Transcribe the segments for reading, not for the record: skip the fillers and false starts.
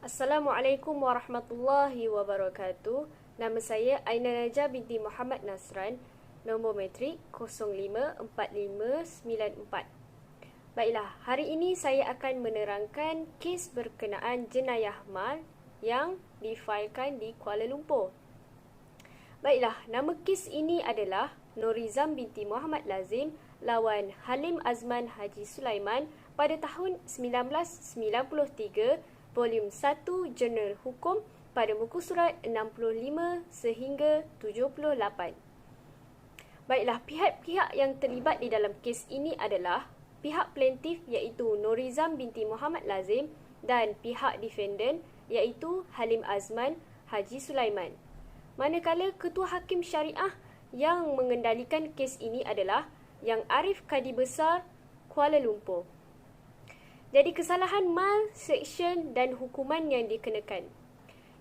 Assalamualaikum warahmatullahi wabarakatuh. Nama saya Aina Najah binti Muhammad Nasran. Nombor matrik 054594. Baiklah, hari ini saya akan menerangkan kes berkenaan jenayah mal yang difailkan di Kuala Lumpur. Baiklah, nama kes ini adalah Norizam binti Muhammad Lazim lawan Halim Azman Haji Sulaiman pada tahun 1993, Volume 1 Jurnal Hukum pada muka surat 65 sehingga 78. Baiklah, pihak-pihak yang terlibat di dalam kes ini adalah pihak plaintiff iaitu Norizam binti Muhammad Lazim dan pihak defendant iaitu Halim Azman Haji Sulaiman. Manakala Ketua Hakim Syariah yang mengendalikan kes ini adalah Yang Arif Kadi Besar Kuala Lumpur. Jadi kesalahan mal, seksyen dan hukuman yang dikenakan.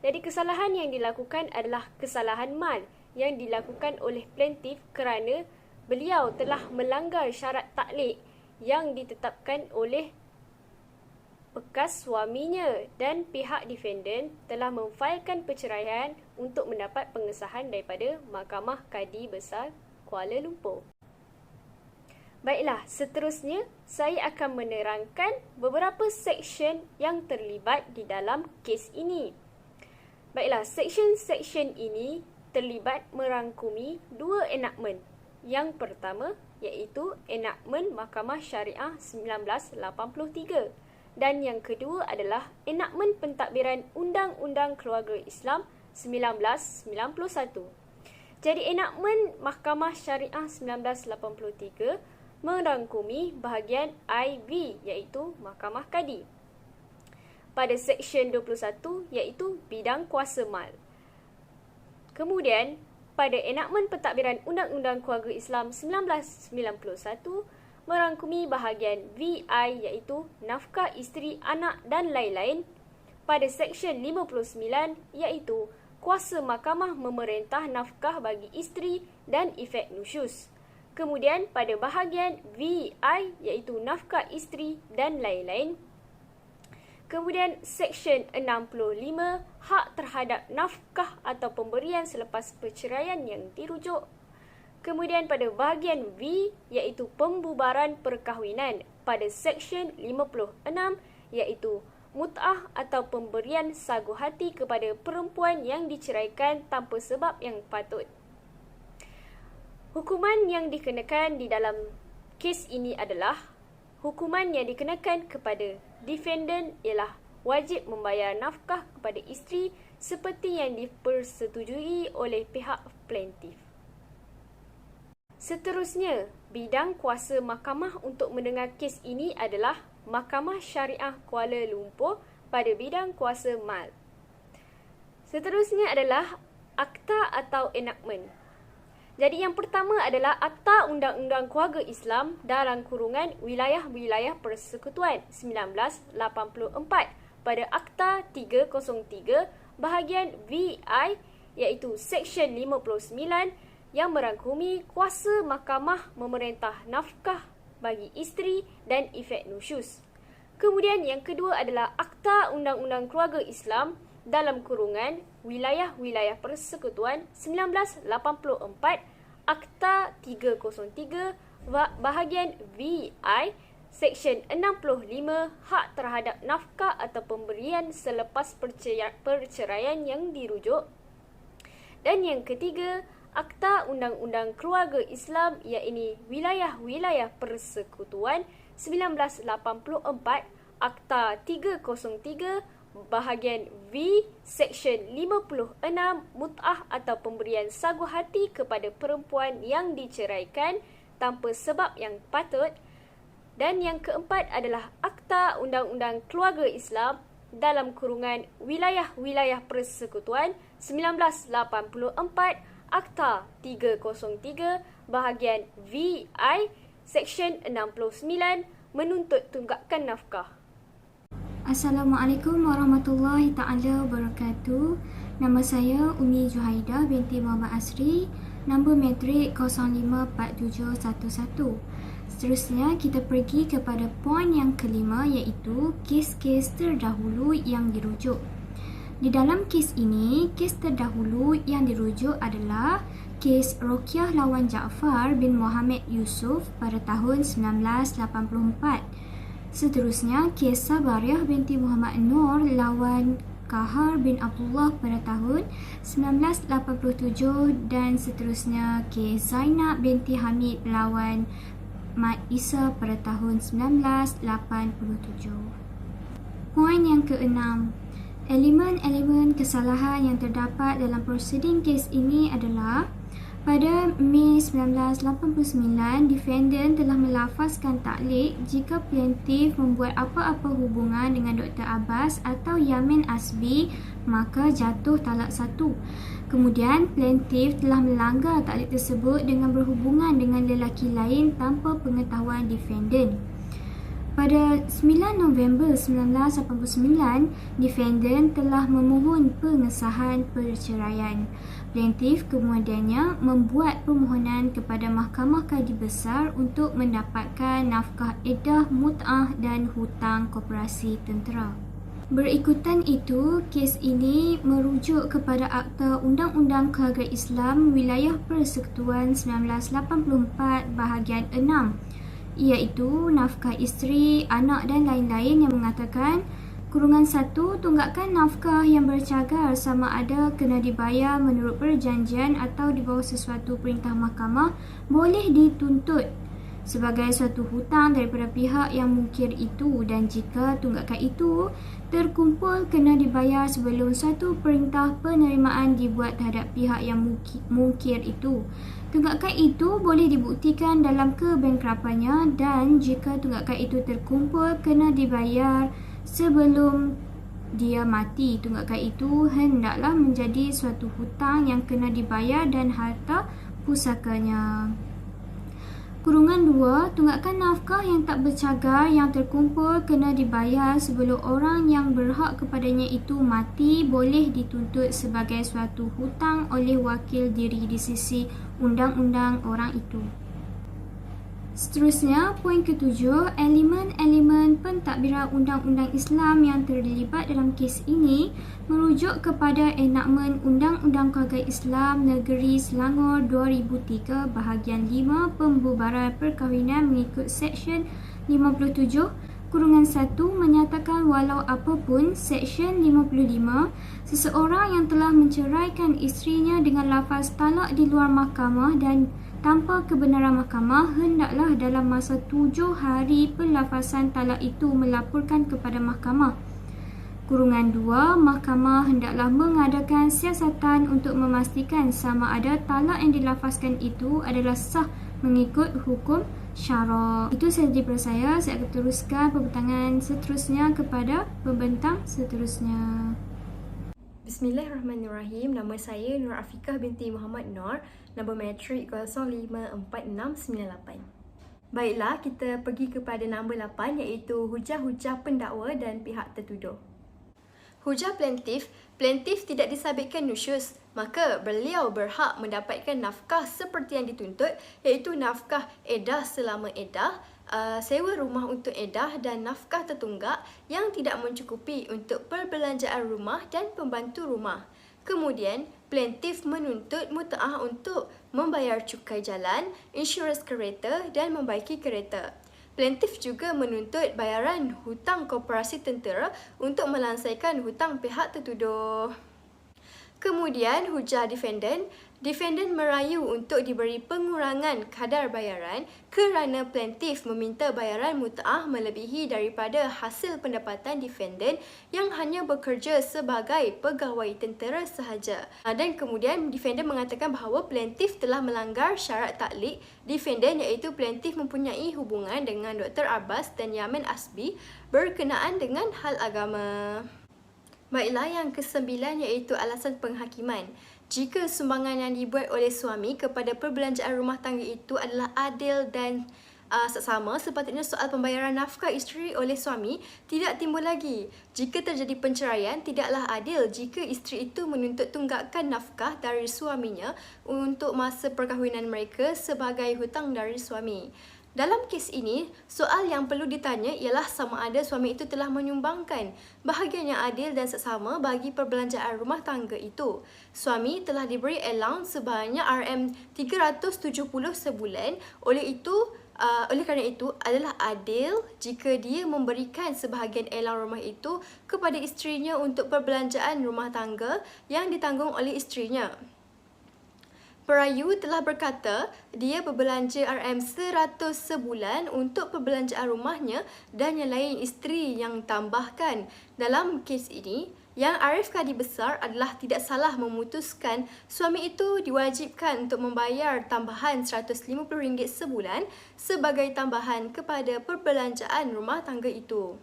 Jadi kesalahan yang dilakukan adalah kesalahan mal yang dilakukan oleh plaintiff kerana beliau telah melanggar syarat taklid yang ditetapkan oleh bekas suaminya dan pihak defendant telah memfailkan perceraian untuk mendapat pengesahan daripada Mahkamah Kadi Besar Kuala Lumpur. Baiklah, seterusnya saya akan menerangkan beberapa seksyen yang terlibat di dalam kes ini. Baiklah, seksyen-seksyen ini terlibat merangkumi dua enakmen. Yang pertama iaitu enakmen Mahkamah Syariah 1983 dan yang kedua adalah enakmen pentadbiran Undang-Undang Keluarga Islam 1991. Jadi enakmen Mahkamah Syariah 1983 merangkumi bahagian IV iaitu Mahkamah Kadi. Pada Seksyen 21 iaitu bidang kuasa mal. Kemudian pada enakmen pentadbiran Undang-Undang Keluarga Islam 1991 merangkumi bahagian VI iaitu nafkah isteri, anak dan lain-lain. Pada Seksyen 59 iaitu kuasa mahkamah memerintah nafkah bagi isteri dan efek nusyus. Kemudian pada bahagian VI iaitu nafkah isteri dan lain-lain. Kemudian Seksyen 65 hak terhadap nafkah atau pemberian selepas perceraian yang dirujuk. Kemudian pada bahagian V iaitu pembubaran perkahwinan pada Seksyen 56 iaitu mut'ah atau pemberian sagu hati kepada perempuan yang diceraikan tanpa sebab yang patut. Hukuman yang dikenakan di dalam kes ini adalah hukuman yang dikenakan kepada defendant ialah wajib membayar nafkah kepada isteri seperti yang dipersetujui oleh pihak plaintiff. Seterusnya, bidang kuasa mahkamah untuk mendengar kes ini adalah Mahkamah Syariah Kuala Lumpur pada bidang kuasa mal. Seterusnya adalah akta atau enakmen. Jadi yang pertama adalah Akta Undang-Undang Keluarga Islam dalam kurungan Wilayah-Wilayah Persekutuan 1984 pada Akta 303 bahagian VI iaitu Seksyen 59 yang merangkumi kuasa mahkamah memerintah nafkah bagi isteri dan efek nusyus. Kemudian yang kedua adalah Akta Undang-Undang Keluarga Islam dalam kurungan Wilayah-Wilayah Persekutuan 1984 Akta 303 bahagian VI Seksyen 65 hak terhadap nafkah atau pemberian selepas perceraian yang dirujuk. Dan yang ketiga Akta Undang-Undang Keluarga Islam iaitu Wilayah-Wilayah Persekutuan 1984 Akta 303 bahagian V Seksyen 56 mut'ah atau pemberian sagu hati kepada perempuan yang diceraikan tanpa sebab yang patut. Dan yang keempat adalah Akta Undang-Undang Keluarga Islam dalam kurungan Wilayah-Wilayah Persekutuan 1984 Akta 303 bahagian VI Seksyen 69 menuntut tunggakan nafkah. Assalamualaikum warahmatullahi ta'ala wabarakatuh. Nama saya Umi Juhaidah binti Muhammad Asri. Nombor matrik 054711. Seterusnya, kita pergi kepada poin yang kelima, iaitu kes-kes terdahulu yang dirujuk. Di dalam kes ini, kes terdahulu yang dirujuk adalah kes Roqiah lawan Jaafar bin Muhammad Yusuf pada tahun 1984. Seterusnya, kes Sabariah binti Muhammad Nur lawan Kahar bin Abdullah pada tahun 1987, dan seterusnya kes Zainab binti Hamid lawan Mat Isa pada tahun 1987. Poin yang keenam, elemen-elemen kesalahan yang terdapat dalam prosiding kes ini adalah: pada Mei 1989, defendant telah melafazkan taklik jika plaintiff membuat apa-apa hubungan dengan Dr. Abbas atau Yamin Asbi, maka jatuh talak 1. Kemudian, plaintiff telah melanggar taklik tersebut dengan berhubungan dengan lelaki lain tanpa pengetahuan defendant. Pada 9 November 1989, defendant telah memohon pengesahan perceraian. Plaintiff kemudiannya membuat permohonan kepada Mahkamah Kadi Besar untuk mendapatkan nafkah iddah mut'ah dan hutang koperasi tentera. Berikutan itu, kes ini merujuk kepada Akta Undang-Undang Keluarga Islam Wilayah Persekutuan 1984 bahagian 6, iaitu nafkah isteri, anak dan lain-lain, yang mengatakan -1, tunggakan nafkah yang bercagar sama ada kena dibayar menurut perjanjian atau di bawah sesuatu perintah mahkamah boleh dituntut sebagai suatu hutang daripada pihak yang mungkir itu, dan jika tunggakan itu terkumpul kena dibayar sebelum suatu perintah penerimaan dibuat terhadap pihak yang mungkir itu. Tunggakan itu boleh dibuktikan dalam kebankrapannya, dan jika tunggakan itu terkumpul kena dibayar sebelum dia mati. Tunggakan itu hendaklah menjadi suatu hutang yang kena dibayar dan harta pusakanya. -2, tunggakan nafkah yang tak bercagar yang terkumpul kena dibayar sebelum orang yang berhak kepadanya itu mati, boleh dituntut sebagai suatu hutang oleh wakil diri di sisi undang-undang orang itu. Seterusnya, poin ke-7, elemen-elemen pentadbiran undang-undang Islam yang terlibat dalam kes ini merujuk kepada enakmen Undang-Undang Keluarga Islam Negeri Selangor 2003 bahagian 5 pembubaran perkahwinan mengikut Seksyen 57 -1 menyatakan walau apapun Seksyen 55, seseorang yang telah menceraikan isterinya dengan lafaz talak di luar mahkamah dan tanpa kebenaran mahkamah, hendaklah dalam masa 7 hari pelafazan talak itu melaporkan kepada mahkamah. -2, mahkamah hendaklah mengadakan siasatan untuk memastikan sama ada talak yang dilafazkan itu adalah sah mengikut hukum syarak. Itu sahaja daripada saya. Saya akan teruskan pembentangan seterusnya kepada pembentang seterusnya. Bismillahirrahmanirrahim. Nama saya Nur Afiqah binti Muhammad Nur. Nombor matrik 054698. Baiklah, kita pergi kepada nombor 8, iaitu hujah-hujah pendakwa dan pihak tertuduh. Hujah plaintiff tidak disabitkan nusyus, maka beliau berhak mendapatkan nafkah seperti yang dituntut, iaitu nafkah edah selama edah, sewa rumah untuk edah dan nafkah tertunggak yang tidak mencukupi untuk perbelanjaan rumah dan pembantu rumah. Kemudian, plaintiff menuntut mut'ah untuk membayar cukai jalan, insurans kereta dan membaiki kereta. Plaintiff juga menuntut bayaran hutang koperasi tentera untuk melansaikan hutang pihak tertuduh. Kemudian, hujah defendant merayu untuk diberi pengurangan kadar bayaran kerana plaintiff meminta bayaran mut'ah melebihi daripada hasil pendapatan defendant yang hanya bekerja sebagai pegawai tentera sahaja. Dan kemudian, defendant mengatakan bahawa plaintiff telah melanggar syarat taklik defendant, iaitu plaintiff mempunyai hubungan dengan Dr. Abbas dan Yamin Asbi berkenaan dengan hal agama. Baiklah, yang ke-9 iaitu alasan penghakiman. Jika sumbangan yang dibuat oleh suami kepada perbelanjaan rumah tangga itu adalah adil dan seksama, sepatutnya soal pembayaran nafkah isteri oleh suami tidak timbul lagi. Jika terjadi perceraian, tidaklah adil jika isteri itu menuntut tunggakan nafkah dari suaminya untuk masa perkahwinan mereka sebagai hutang dari suami. Dalam kes ini, soal yang perlu ditanya ialah sama ada suami itu telah menyumbangkan bahagian yang adil dan seksama bagi perbelanjaan rumah tangga itu. Suami telah diberi allowance sebanyak RM370 sebulan, oleh kerana itu adalah adil jika dia memberikan sebahagian allowance rumah itu kepada isterinya untuk perbelanjaan rumah tangga yang ditanggung oleh isterinya. Perayu telah berkata dia berbelanja RM100 sebulan untuk perbelanjaan rumahnya dan yang lain isteri yang tambahkan. Dalam kes ini, yang Arif Kadi Besar adalah tidak salah memutuskan suami itu diwajibkan untuk membayar tambahan RM150 sebulan sebagai tambahan kepada perbelanjaan rumah tangga itu.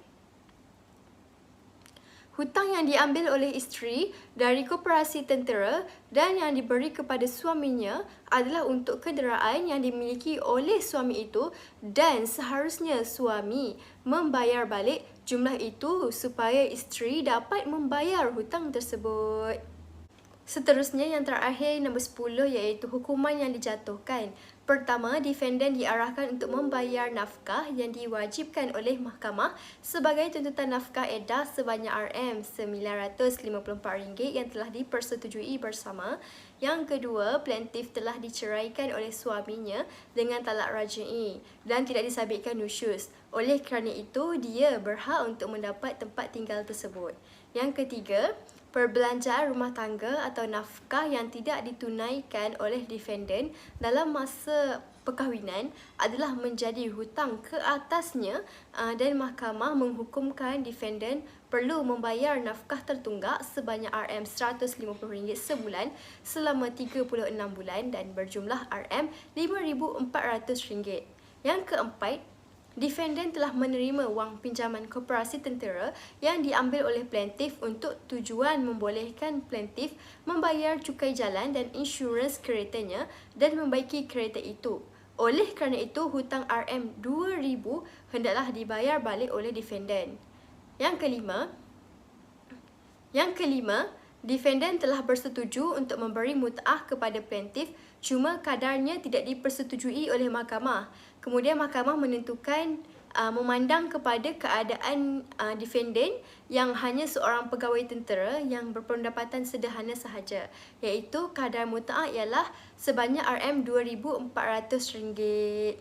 Hutang yang diambil oleh isteri dari koperasi tentera dan yang diberi kepada suaminya adalah untuk kenderaan yang dimiliki oleh suami itu dan seharusnya suami membayar balik jumlah itu supaya isteri dapat membayar hutang tersebut. Seterusnya yang terakhir nombor 10 iaitu hukuman yang dijatuhkan. Pertama, defendant diarahkan untuk membayar nafkah yang diwajibkan oleh mahkamah sebagai tuntutan nafkah edah sebanyak RM954 yang telah dipersetujui bersama. Yang kedua, plaintiff telah diceraikan oleh suaminya dengan talak raj'i dan tidak disabitkan nusyus. Oleh kerana itu, dia berhak untuk mendapat tempat tinggal tersebut. Yang ketiga, perbelanjaan rumah tangga atau nafkah yang tidak ditunaikan oleh defendant dalam masa perkahwinan adalah menjadi hutang ke atasnya dan mahkamah menghukumkan defendant perlu membayar nafkah tertunggak sebanyak RM150 sebulan selama 36 bulan dan berjumlah RM5,400. Yang keempat, defendant telah menerima wang pinjaman koperasi tentera yang diambil oleh plaintiff untuk tujuan membolehkan plaintiff membayar cukai jalan dan insurans keretanya dan membaiki kereta itu. Oleh kerana itu, hutang RM2,000 hendaklah dibayar balik oleh defendant. Yang kelima, defendant telah bersetuju untuk memberi mut'ah kepada plaintiff, cuma kadarnya tidak dipersetujui oleh mahkamah. Kemudian mahkamah menentukan memandang kepada keadaan defendant yang hanya seorang pegawai tentera yang berpendapatan sederhana sahaja, iaitu kadar mut'ah ialah sebanyak RM2,400.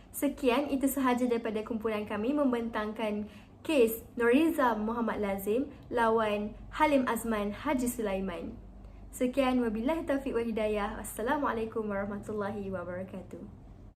Sekian, itu sahaja daripada kumpulan kami membentangkan kes Noriza Muhammad Lazim lawan Halim Azman Haji Sulaiman. Sekian, wabillahi taufiq wal hidayah. Wassalamualaikum warahmatullahi wabarakatuh.